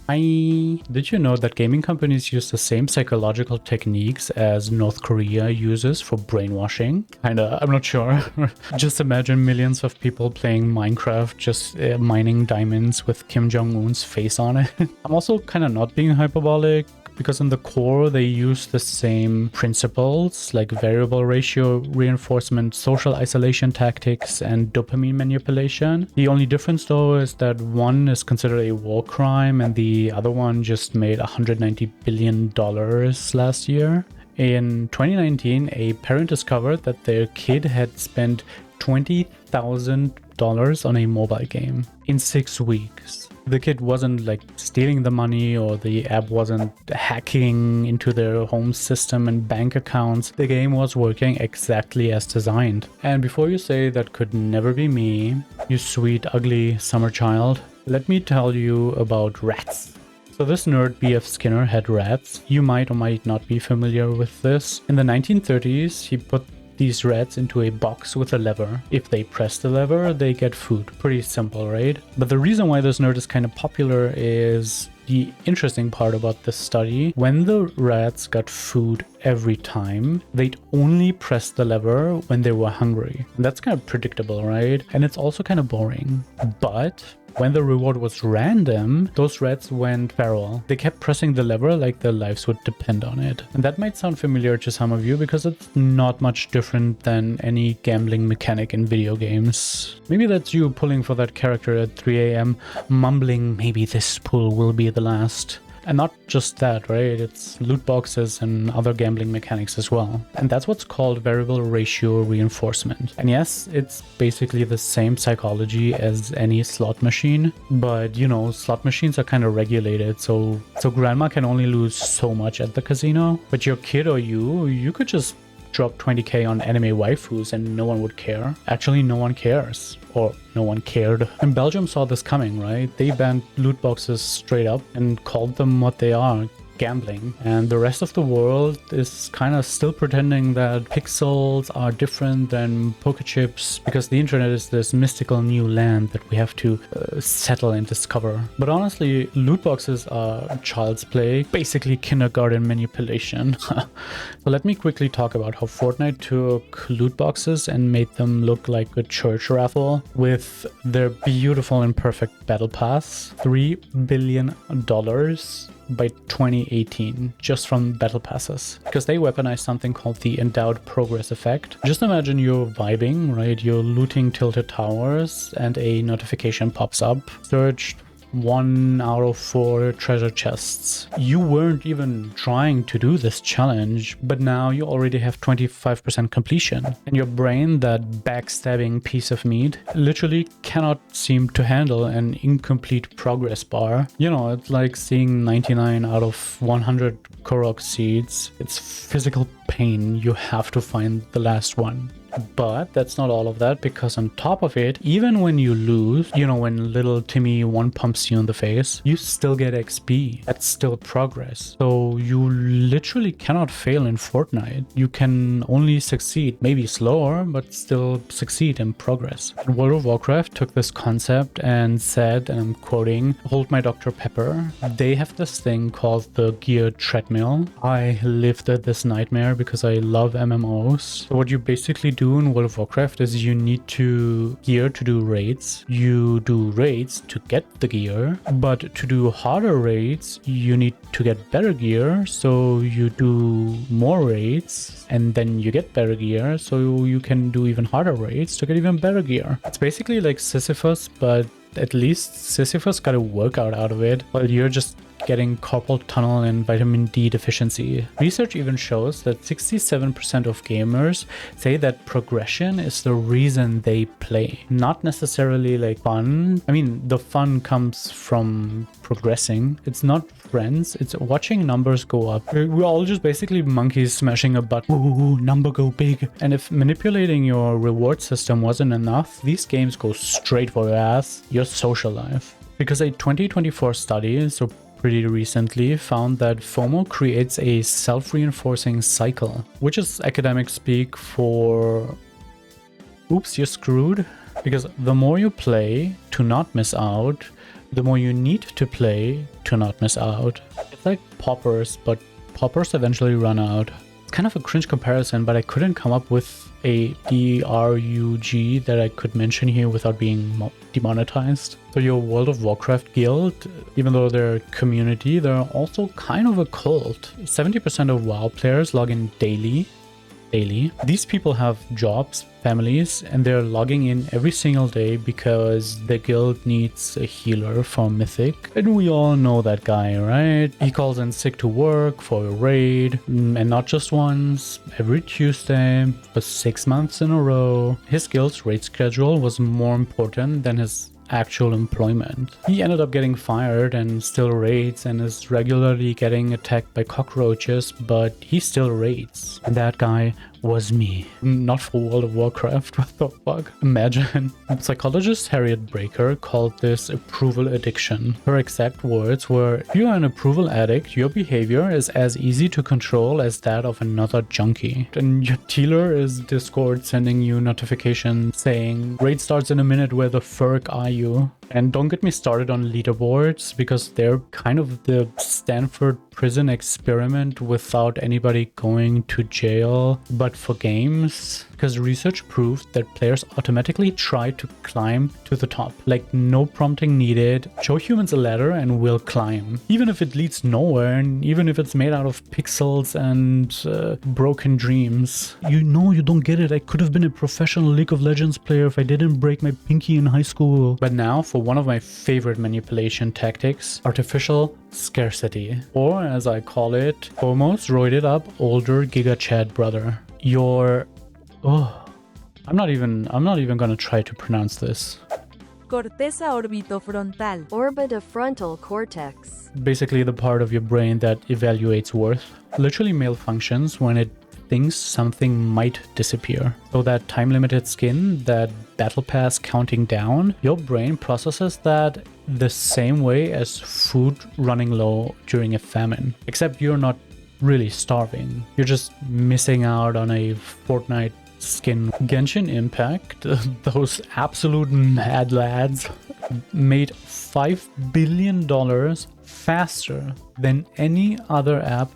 Did you know that gaming companies use the same psychological techniques as North Korea uses for brainwashing? Kinda, I'm not sure. Just imagine millions of people playing Minecraft, just mining diamonds with Kim Jong-un's face on it. I'm also kind of not being hyperbolic, because in the core they use the same principles like variable ratio reinforcement, social isolation tactics, and dopamine manipulation. The only difference though is that one is considered a war crime and the other one just made $190 billion last year. In 2019, a parent discovered that their kid had spent $20,000 on a mobile game in 6 weeks. The kid wasn't like stealing the money, or the app wasn't hacking into their home system and bank accounts. The game was working exactly as designed. And before you say that could never be me, you sweet, ugly summer child, let me tell you about rats. So this nerd B.F. Skinner had rats. You might or might not be familiar with this. In the 1930s, he put these rats into a box with a lever. If they press the lever, they get food. Pretty simple, right? But the reason why this nerd is kind of popular is the interesting part about this study. When the rats got food every time, they'd only press the lever when they were hungry. And that's kind of predictable, right? And it's also kind of boring. But when the reward was random, those rats went feral. They kept pressing the lever like their lives would depend on it. And that might sound familiar to some of you because it's not much different than any gambling mechanic in video games. Maybe that's you pulling for that character at 3 a.m, mumbling, maybe this pull will be the last. And not just that, right? It's loot boxes and other gambling mechanics as well. And that's what's called variable ratio reinforcement. And yes, it's basically the same psychology as any slot machine, but you know, slot machines are kind of regulated. So grandma can only lose so much at the casino, but your kid or you could just drop 20k on anime waifus and no one would care. Actually, no one cares. Or no one cared. And Belgium saw this coming, right? They banned loot boxes straight up and called them what they are, gambling. And the rest of the world is kind of still pretending that pixels are different than poker chips, because the internet is this mystical new land that we have to settle and discover. But honestly, loot boxes are child's play, basically kindergarten manipulation. So let me quickly talk about how Fortnite took loot boxes and made them look like a church raffle with their beautiful and perfect battle pass. $3 billion by 2018 just from battle passes, because they weaponized something called the endowed progress effect. Just imagine you're vibing, right? You're looting tilted towers and a notification pops up. Searched 1 out of 4 treasure chests. You weren't even trying to do this challenge, but now you already have 25% completion. And your brain, that backstabbing piece of meat, literally cannot seem to handle an incomplete progress bar. You know, it's like seeing 99 out of 100 Korok seeds. It's physical pain. You have to find the last one. But that's not all of that, because on top of it, even when you lose, you know, when little Timmy one pumps you in the face, you still get XP. That's still progress. So you literally cannot fail in Fortnite. You can only succeed, maybe slower, but still succeed in progress. And World of Warcraft took this concept and said, and I'm quoting, "Hold my Dr. Pepper." They have this thing called the gear treadmill. I lived this nightmare because I love MMOs. So what you basically do in World of Warcraft is you need to gear to do raids. You do raids to get the gear, but to do harder raids, you need to get better gear. So you do more raids and then you get better gear. So you can do even harder raids to get even better gear. It's basically like Sisyphus, but at least Sisyphus got a workout out of it, while you're just getting carpal tunnel and vitamin D deficiency. Research even shows that 67% of gamers say that progression is the reason they play, not necessarily like fun. I mean, the fun comes from progressing. It's not friends, it's watching numbers go up. We're all just basically monkeys smashing a button. Ooh, number go big. And if manipulating your reward system wasn't enough, these games go straight for your ass, your social life. Because a 2024 study, so pretty recently, found that FOMO creates a self-reinforcing cycle, which is academic speak for oops, you're screwed. Because the more you play to not miss out, the more you need to play to not miss out. It's like poppers, but poppers eventually run out. It's kind of a cringe comparison, but I couldn't come up with a DRUG that I could mention here without being demonetized. So your World of Warcraft guild, even though they're a community, they're also kind of a cult. 70% of WoW players log in daily. These people have jobs, families, and they're logging in every single day because the guild needs a healer for Mythic. And we all know that guy, right? He calls in sick to work for a raid, and not just once, every Tuesday for 6 months in a row. His guild's raid schedule was more important than his actual employment. He ended up getting fired and still raids and is regularly getting attacked by cockroaches, but he still raids. And that guy was me. Not for World of Warcraft, what the fuck? Imagine. Psychologist Harriet Breaker called this approval addiction. Her exact words were, if you are an approval addict, your behavior is as easy to control as that of another junkie. And your dealer is Discord sending you notifications saying, raid starts in a minute, where the fuck are you? And don't get me started on leaderboards, because they're kind of the Stanford prison experiment without anybody going to jail, but for games. Because research proved that players automatically try to climb to the top. Like, no prompting needed. Show humans a ladder and we'll climb. Even if it leads nowhere, and even if it's made out of pixels and broken dreams. You know, you don't get it. I could have been a professional League of Legends player if I didn't break my pinky in high school. But now, for one of my favorite manipulation tactics, artificial scarcity. Or, as I call it, FOMO's roided up older Giga Chad brother. I'm not even gonna try to pronounce this. Corteza orbitofrontal. Orbitofrontal cortex. Basically the part of your brain that evaluates worth. Literally malfunctions when it thinks something might disappear. So that time-limited skin, that battle pass counting down, your brain processes that the same way as food running low during a famine. Except you're not really starving. You're just missing out on a Fortnite skin. Genshin Impact, those absolute mad lads, made $5 billion faster than any other app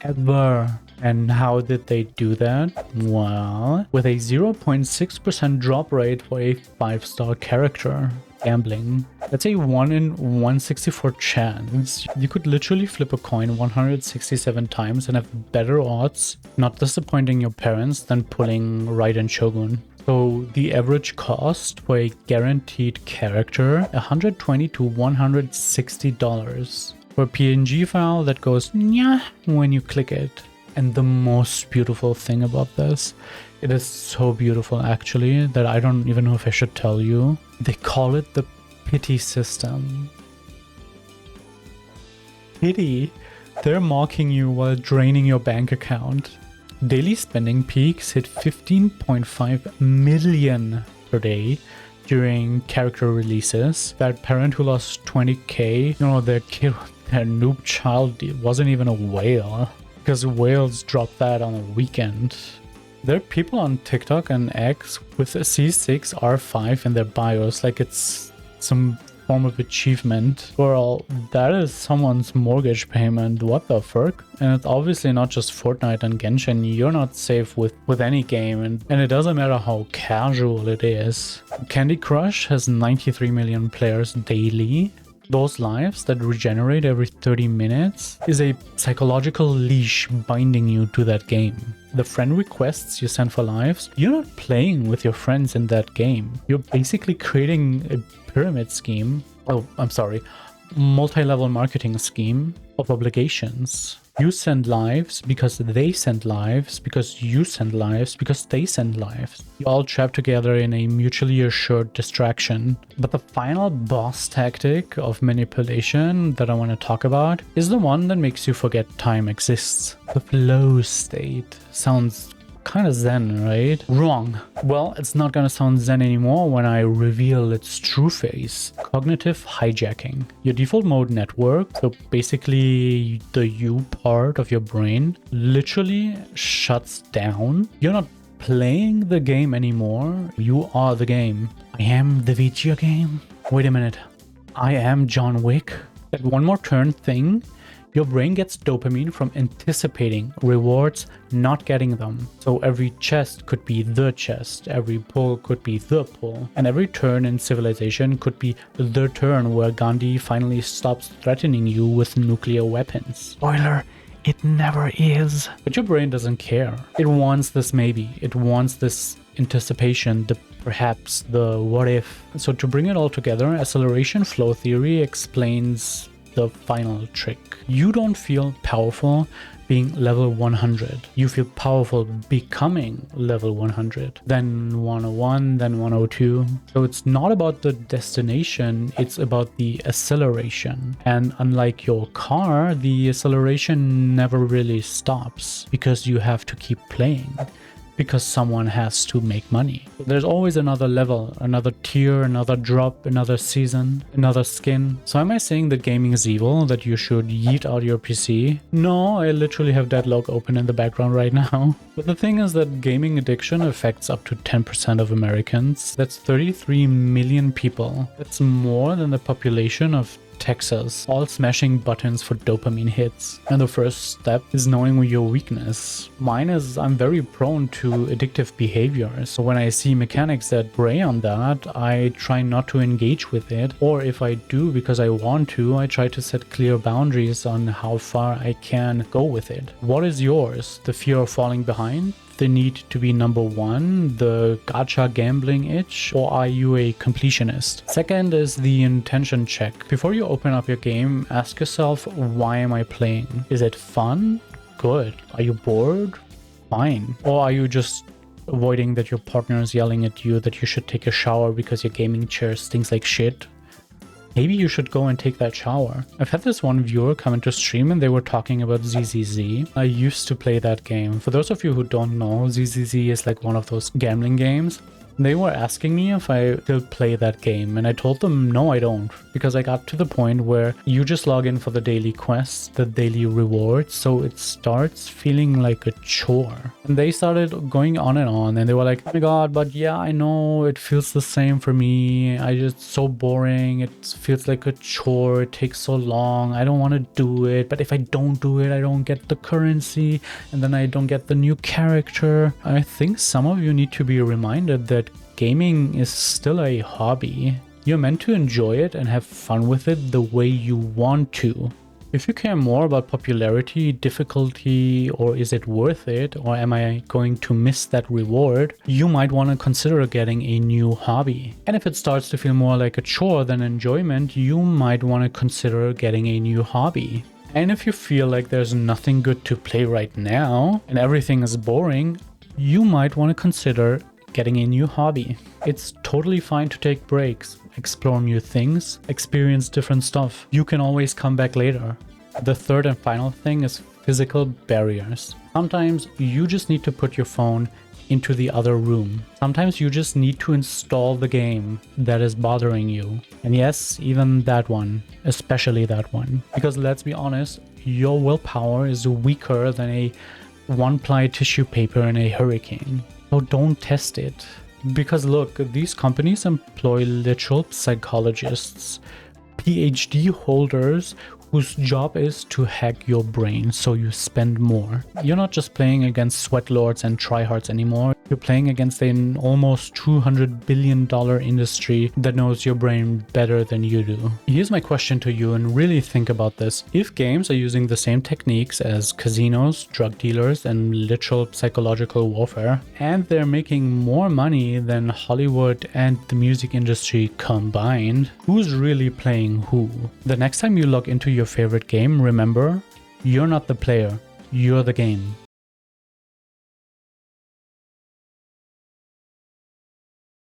ever. And how did they do that? Well, with a 0.6% drop rate for a 5-star character. Gambling. That's a 1 in 164 chance. You could literally flip a coin 167 times and have better odds, not disappointing your parents, than pulling Raiden Shogun. So the average cost for a guaranteed character, $120 to $160. For a PNG file that goes nyah when you click it. And the most beautiful thing about this, it is so beautiful actually that I don't even know if I should tell you. They call it the pity system. Pity? They're mocking you while draining your bank account. Daily spending peaks hit 15.5 million per day during character releases. That parent who lost 20k, you know, their kid, their noob child wasn't even a whale. Because whales drop that on a weekend. There are people on TikTok and X with a C6 R5 in their bios like it's some form of achievement. Well, that is someone's mortgage payment, what the fuck? And it's obviously not just Fortnite and Genshin. You're not safe with any game, and it doesn't matter how casual it is. Candy Crush has 93 million players daily. Those lives that regenerate every 30 minutes is a psychological leash binding you to that game. The friend requests you send for lives, you're not playing with your friends in that game. You're basically creating a pyramid scheme. Oh, I'm sorry. Multi-level marketing scheme of obligations. You send lives because they send lives, because you send lives, because they send lives. You all trapped together in a mutually assured distraction. But the final boss tactic of manipulation that I want to talk about is the one that makes you forget time exists. The flow state. Sounds kind of zen, right? Wrong. Well, it's not gonna sound zen anymore when I reveal its true face. Cognitive hijacking. Your default mode network, so basically the you part of your brain, literally shuts down. You're not playing the game anymore. You are the game. I am the video game. Wait a minute. I am John Wick. That one more turn thing, your brain gets dopamine from anticipating rewards, not getting them. So every chest could be the chest, every pull could be the pull, and every turn in Civilization could be the turn where Gandhi finally stops threatening you with nuclear weapons. Spoiler, it never is. But your brain doesn't care. It wants this maybe, it wants this anticipation, the perhaps, the what if. So to bring it all together, acceleration flow theory explains the final trick. You don't feel powerful being level 100. You feel powerful becoming level 100, then 101, then 102. So it's not about the destination, it's about the acceleration. And unlike your car, the acceleration never really stops because you have to keep playing. Because someone has to make money. There's always another level, another tier, another drop, another season, another skin. So am I saying that gaming is evil, that you should yeet out your PC? No, I literally have Deadlock open in the background right now. But the thing is that gaming addiction affects up to 10% of Americans. That's 33 million people. That's more than the population of Texas, all smashing buttons for dopamine hits. And the first step is knowing your weakness. Mine is I'm very prone to addictive behavior. So when I see mechanics that prey on that, I try not to engage with it. Or if I do because I want to, I try to set clear boundaries on how far I can go with it. What is yours? The fear of falling behind? The need to be number one, the gacha gambling itch, or are you a completionist? Second is the intention check. Before you open up your game, ask yourself, why am I playing? Is it fun? Good. Are you bored? Fine. Or are you just avoiding that your partner is yelling at you that you should take a shower because your gaming chair stinks like shit? Maybe you should go and take that shower. I've had this one viewer come into stream and they were talking about ZZZ. I used to play that game. For those of you who don't know, ZZZ is like one of those gambling games. They were asking me if I still play that game, and I told them no, I don't, because I got to the point where you just log in for the daily quests, the daily rewards, so it starts feeling like a chore. And they started going on, and they were like, oh my god, but yeah, I know, it feels the same for me, it's so boring, it feels like a chore, it takes so long, I don't want to do it, but if I don't do it, I don't get the currency, and then I don't get the new character. I think some of you need to be reminded that gaming is still a hobby. You're meant to enjoy it and have fun with it the way you want to. If you care more about popularity, difficulty, or is it worth it, or am I going to miss that reward, you might want to consider getting a new hobby. And if it starts to feel more like a chore than enjoyment, you might want to consider getting a new hobby. And if you feel like there's nothing good to play right now, and everything is boring, you might want to consider getting a new hobby. It's totally fine to take breaks, explore new things, experience different stuff. You can always come back later. The third and final thing is physical barriers. Sometimes you just need to put your phone into the other room. Sometimes you just need to install the game that is bothering you. And yes, even that one, especially that one. Because let's be honest, your willpower is weaker than a one-ply tissue paper in a hurricane. So don't test it. Because look, these companies employ literal psychologists, PhD holders whose job is to hack your brain so you spend more. You're not just playing against sweatlords and tryhards anymore. You're playing against an almost $200 billion industry that knows your brain better than you do. Here's my question to you, and really think about this. If games are using the same techniques as casinos, drug dealers, and literal psychological warfare, and they're making more money than Hollywood and the music industry combined, who's really playing who? The next time you log into your favorite game, remember, you're not the player, you're the game.